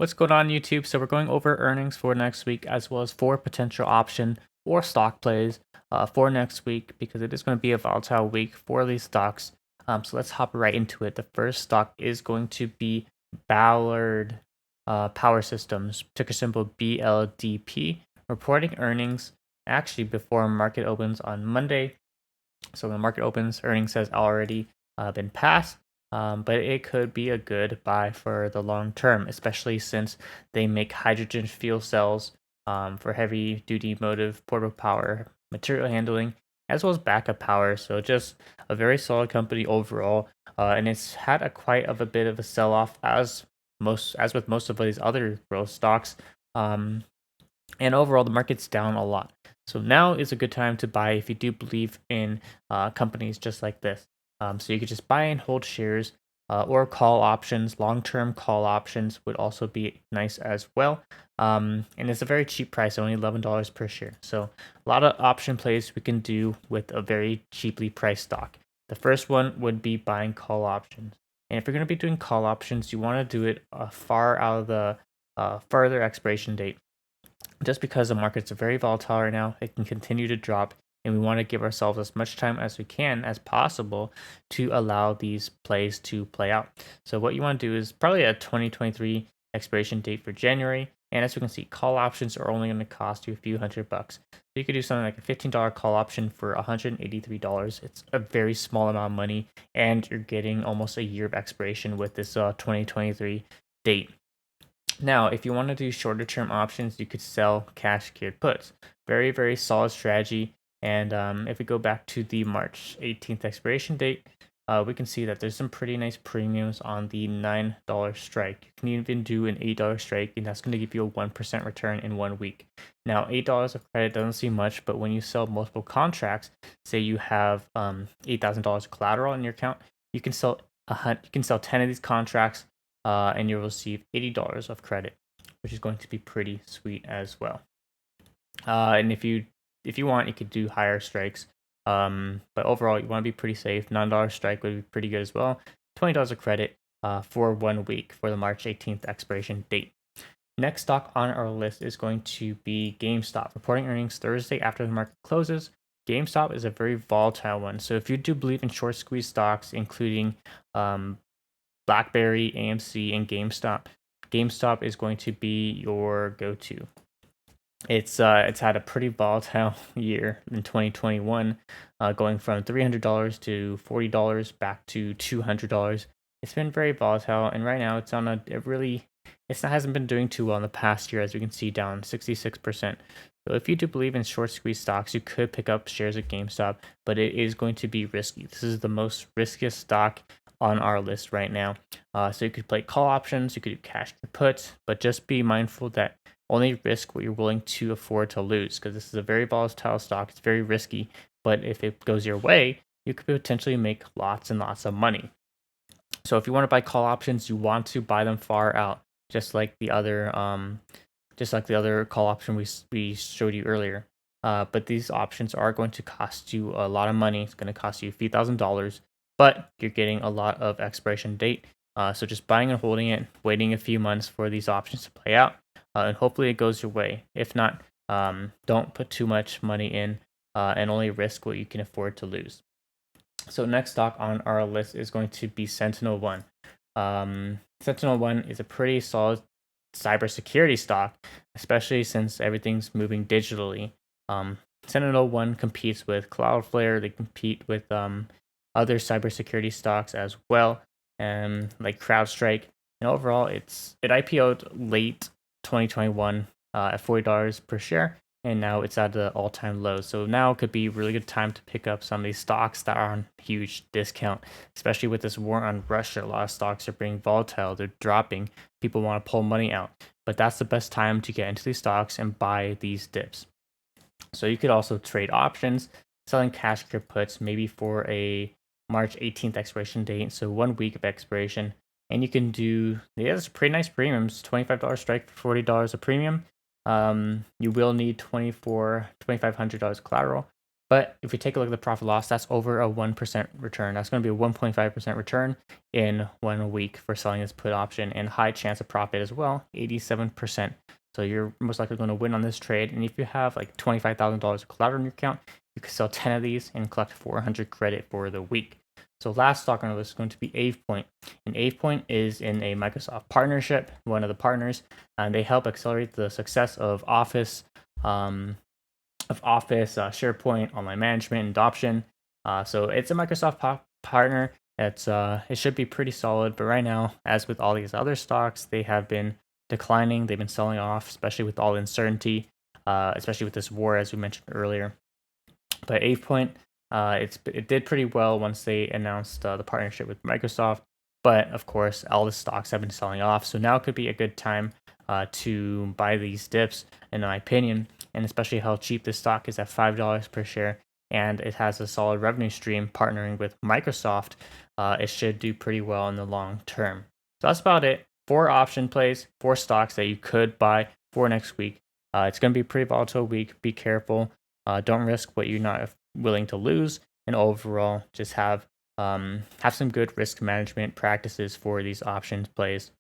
What's going on YouTube? So we're going over earnings for next week as well as four potential option or stock plays for next week because it is going to be a volatile week for these stocks. So let's hop right into it. The first stock is going to be Ballard Power Systems, ticker symbol BLDP, reporting earnings actually before market opens on Monday. So when the market opens, earnings has already been passed. But it could be a good buy for the long term, especially since they make hydrogen fuel cells for heavy duty motive portable power, material handling, as well as backup power. So just a very solid company overall, and it's had quite of a bit of a sell off as with most of these other growth stocks. And overall, the market's down a lot. So now is a good time to buy if you do believe in companies just like this. So you could just buy and hold shares or call options. Long-term call options would also be nice as well. And it's a very cheap price, only $11 per share. So a lot of option plays we can do with a very cheaply priced stock. The first one would be buying call options. And if you're going to be doing call options, you want to do it far out of the further expiration date. Just because the markets are very volatile right now, it can continue to drop, and we want to give ourselves as much time as we can as possible to allow these plays to play out. So what you want to do is probably a 2023 expiration date for January, and as we can see, call options are only going to cost you a few $100. So you could do something like a $15 call option for $183. It's a very small amount of money, and you're getting almost a year of expiration with this 2023 date. Now, if you want to do shorter term options, you could sell cash secured puts. Very, very solid strategy. And if we go back to the March 18th expiration date, we can see that there's some pretty nice premiums on the $9 strike. You can even do an $8 strike, and that's going to give you a 1% return in 1 week. Now, $8 of credit doesn't seem much, but when you sell multiple contracts, say you have $8,000 collateral in your account, you can sell 10 of these contracts and you'll receive $80 of credit, which is going to be pretty sweet as well. And if you want, you could do higher strikes. But overall, you want to be pretty safe. $9 strike would be pretty good as well. $20 of credit for 1 week for the March 18th expiration date. Next stock on our list is going to be GameStop, reporting earnings Thursday after the market closes. GameStop is a very volatile one. So if you do believe in short squeeze stocks, including BlackBerry, AMC, and GameStop is going to be your go-to. It's had a pretty volatile year in 2021, going from $300 to $40 back to $200. It's been very volatile, and right now it's on hasn't been doing too well in the past year, as you can see, down 66%. So if you do believe in short squeeze stocks, you could pick up shares of GameStop, but it is going to be risky. This is the most riskiest stock on our list right now. So you could play call options, you could do cash puts, but just be mindful that only risk what you're willing to afford to lose, because this is a very volatile stock. It's very risky, but if it goes your way, you could potentially make lots and lots of money. So if you want to buy call options, you want to buy them far out, just like the other call option we showed you earlier. But these options are going to cost you a lot of money. It's going to cost you a few $1,000s, but you're getting a lot of expiration date. So just buying and holding it, waiting a few months for these options to play out, and hopefully it goes your way. If not, don't put too much money in and only risk what you can afford to lose. So next stock on our list is going to be SentinelOne. SentinelOne is a pretty solid cybersecurity stock, especially since everything's moving digitally. SentinelOne competes with Cloudflare. They compete with other cybersecurity stocks as well, like CrowdStrike. And overall, it IPO'd late 2021 at $40 per share, and now it's at the all-time low. So now could be a really good time to pick up some of these stocks that are on huge discount, especially with this war on Russia. A lot of stocks are being volatile. They're dropping. People want to pull money out. But that's the best time to get into these stocks and buy these dips. So you could also trade options, selling cash puts, maybe for a March 18th expiration date, so 1 week of expiration. And you can do, there's pretty nice premiums, $25 strike for $40 a premium. You will need $2,500 collateral. But if we take a look at the profit loss, that's over a 1% return. That's going to be a 1.5% return in 1 week for selling this put option, and high chance of profit as well, 87%. So you're most likely going to win on this trade. And if you have like $25,000 of collateral in your account, you could sell 10 of these and collect 400 credit for the week. So last stock on the list is going to be AvePoint. And AvePoint is in a Microsoft partnership, one of the partners, and they help accelerate the success of Office, SharePoint, online management, and adoption. So it's a Microsoft partner. It should be pretty solid. But right now, as with all these other stocks, they have been declining. They've been selling off, especially with all the uncertainty, especially with this war, as we mentioned earlier. But AvePoint, it did pretty well once they announced the partnership with Microsoft. But of course, all the stocks have been selling off. So now could be a good time to buy these dips, in my opinion, and especially how cheap this stock is at $5 per share. And it has a solid revenue stream partnering with Microsoft. It should do pretty well in the long term. So that's about it. 4 option plays, 4 stocks that you could buy for next week. It's going to be a pretty volatile week. Be careful. Don't risk what you're not willing to lose. And overall, just have some good risk management practices for these options plays.